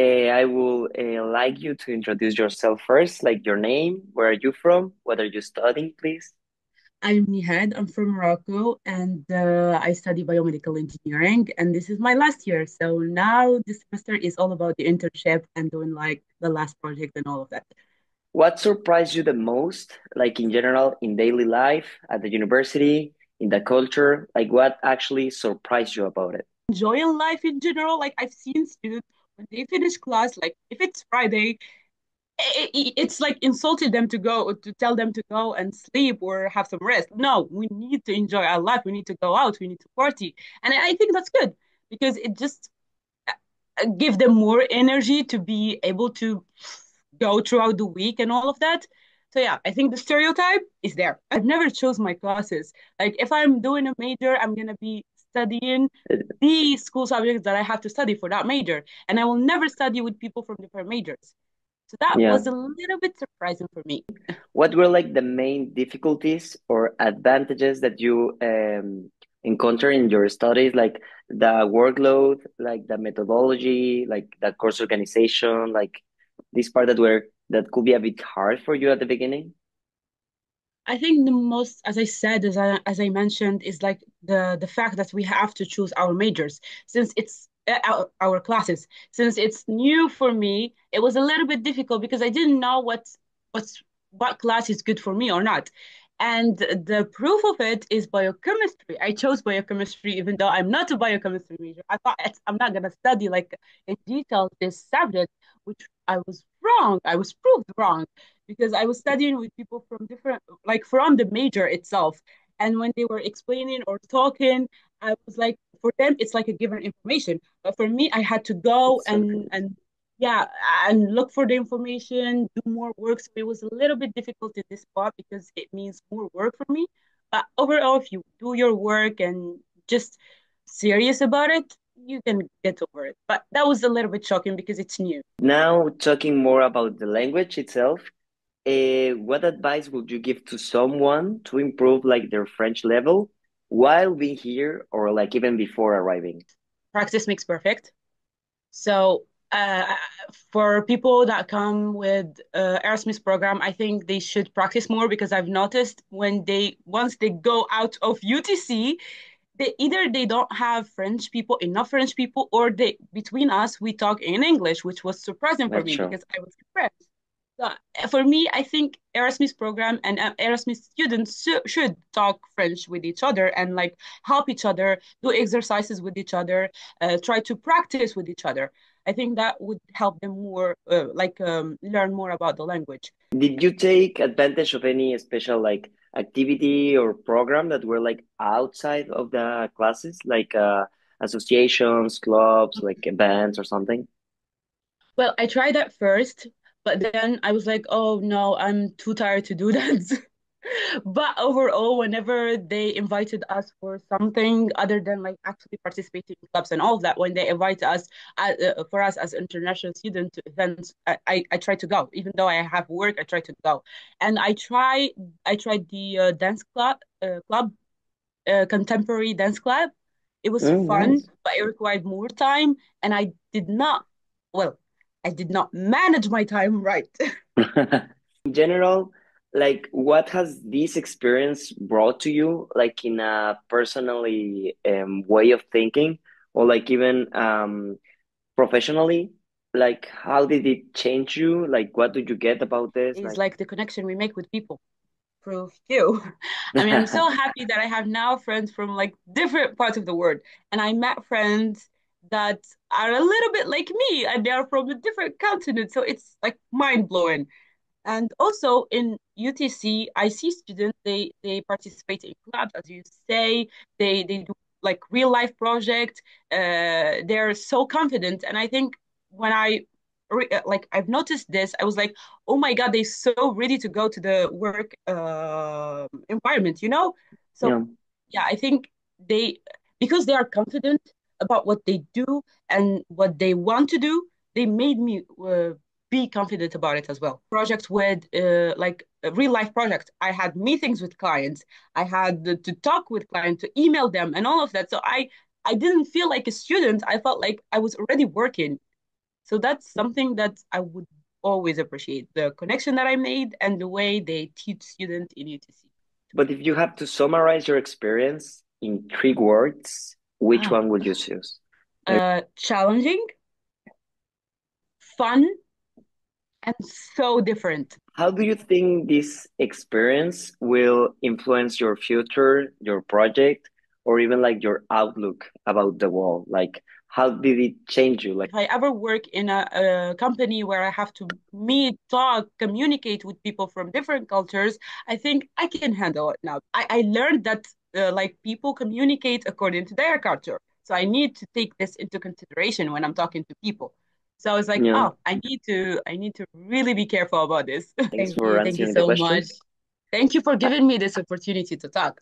I would like you to introduce yourself first, like your name, where are you from, what are you studying, please? I'm Nihad. I'm from Morocco, and I study biomedical engineering. And this is my last year. So now this semester is all about the internship and doing like the last project and all of that. What surprised you the most, like in general, in daily life, at the university, in the culture? Like what actually surprised you about it? Enjoying life in general. Like I've seen students when they finish class, like if it's Friday, it's like insulted them to go to tell them to go and sleep or have some rest. No, we need to enjoy our life. We need to go out. We need to party, and I think that's good because it just give them more energy to be able to go throughout the week and all of that. So yeah, I think the stereotype is there. I've never chose my classes. Like if I'm doing a major, I'm gonna be studying the school subjects that I have to study for that major, and I will never study with people from different majors. So that Yeah. was a little bit surprising for me. What were like the main difficulties or advantages that you encounter in your studies, like the workload, like the methodology, like the course organization, like this part that could be a bit hard for you at the beginning? I think the most, as I said, as I mentioned, is like the fact that we have to choose our majors since it's our classes. Since it's new for me, it was a little bit difficult because I didn't know what's what class is good for me or not. And the proof of it is biochemistry. I chose biochemistry even though I'm not a biochemistry major. I thought I'm not gonna study like in detail this subject, which I was wrong. I was proved wrong because I was studying with people from different, like from the major itself. And when they were explaining or talking, I was like, for them, it's like a given information. But for me, I had to go It's okay. and yeah, and look for the information, do more work. So it was a little bit difficult in this part because it means more work for me. But overall, if you do your work and just serious about it, you can get over it. But that was a little bit shocking because it's new. Now, talking more about the language itself, what advice would you give to someone to improve like their French level while being here or like even before arriving? Practice makes perfect. So for people that come with Erasmus program, I think they should practice more because I've noticed when they once they go out of UTC, they either they don't have French people, enough French people, or they between us we talk in English, which was surprising for That's me true. because I was French. So for me, I think Erasmus program and Erasmus students should talk French with each other and like help each other, do exercises with each other, try to practice with each other. I think that would help them more, learn more about the language. Did you take advantage of any special like activity or program that were like outside of the classes, like associations, clubs, like events or something? Well, I tried that first, but then I was like, oh no, I'm too tired to do that. But overall, whenever they invited us for something other than like actually participating in clubs and all of that, when they invite us for us as international student to events, I try to go. Even though I have work, I try to go. And I tried the contemporary dance club. It was Mm, fun, nice. but it required more time, and I did not, well, I did not manage my time right. In general, like what has this experience brought to you, like in a personally way of thinking, or like even professionally? Like how did it change you? Like what did you get about this? Is Like like the connection we make with people. Proof you. I mean, I'm so happy that I have now friends from like different parts of the world, and I met friends that are a little bit like me, and they are from a different continent. So it's like mind blowing. And also in UTC, I see students they participate in clubs, as you say. They do like real life projects. They're so confident, and I think when like I've noticed this, I was like, oh my God, they're so ready to go to the work environment, you know? So yeah. yeah, I think they because they are confident about what they do and what they want to do, they made me be confident about it as well. Projects with like real life projects. I had meetings with clients. I had to talk with clients, to email them, and all of that. So I didn't feel like a student. I felt like I was already working. So that's something that I would always appreciate, the connection that I made and the way they teach students in UTC. But if you have to summarize your experience in 3 words, which Wow. one would you choose? Challenging, fun, and so different. How do you think this experience will influence your future, your project, or even like your outlook about the world? Like, how did it change you? Like, If I ever work in a company where I have to meet, talk, communicate with people from different cultures, I think I can handle it now. I learned that like people communicate according to their culture. So I need to take this into consideration when I'm talking to people. So I was like, yeah, oh, I need to really be careful about this. thanks for Thank you answering the so question. much. Thank you for giving me this opportunity to talk.